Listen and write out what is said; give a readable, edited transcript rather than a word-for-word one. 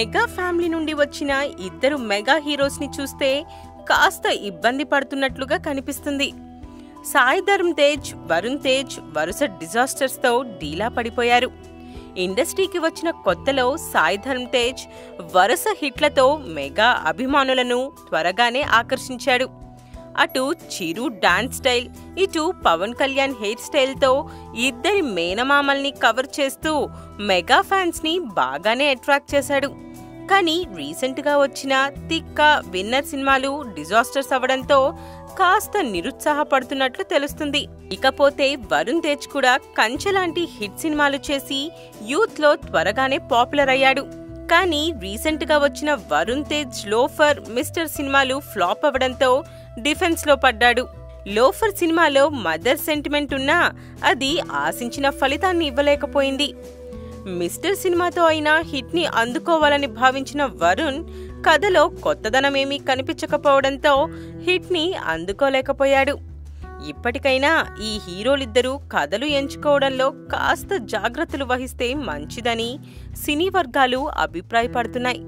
Mega family నుండి వచ్చిన ఇద్దరు మెగా హీరోస్ ని చూస్తే కాస్త ఇబ్బంది పడుతున్నట్లుగా కనిపిస్తుంది. సాయి ధరమ్ తేజ్, వరుణ్ తేజ్ వరుస డిజాస్టర్స్ తో డీలా పడిపోయారు. ఇండస్ట్రీకి వచ్చిన కొత్తలో సాయి ధరమ్ తేజ్ వరుస హిట్లతో మెగా అభిమానులను త్వరగానే ఆకర్షించాడు. అటు చిరు డాన్స్ స్టైల్, ఇటు పవన్ కళ్యాణ్ హెయిర్ స్టైల్తో ఇద్దరి మేనమామల్ని కవర్ చేస్తూ మెగా ఫ్యాన్స్ ని బాగానే అట్రాక్ట్ చేశాడు. కానీ రీసెంట్గా వచ్చిన తిక్క, విన్నర్ సినిమాలు డిజాస్టర్స్ అవడంతో కాస్త నిరుత్సాహపడుతున్నట్లు తెలుస్తుంది. ఇకపోతే వరుణ్ తేజ్ కూడా కంచెలాంటి హిట్ సినిమాలు చేసి యూత్ లో త్వరగానే పాపులర్ అయ్యాడు. కానీ రీసెంట్ గా వచ్చిన వరుణ్ తేజ్ లోఫర్, మిస్టర్ సినిమాలు ఫ్లాప్ అవ్వడంతో డిఫెన్స్ లో పడ్డాడు. లోఫర్ సినిమాలో మదర్ సెంటిమెంట్ ఉన్నా అది ఆశించిన ఫలితాన్ని ఇవ్వలేకపోయింది. మిస్టర్ సినిమాతో అయినా హిట్ ని అందుకోవాలని భావించిన వరుణ్ కథలో కొత్తదనమేమీ కనిపించకపోవడంతో హిట్ ని అందుకోలేకపోయాడు. ఇప్పటికైనా ఈ హీరోలిద్దరూ కథలు ఎంచుకోవడంలో కాస్త జాగ్రత్తలు వహిస్తే మంచిదని సినీ వర్గాలు అభిప్రాయపడుతున్నాయి.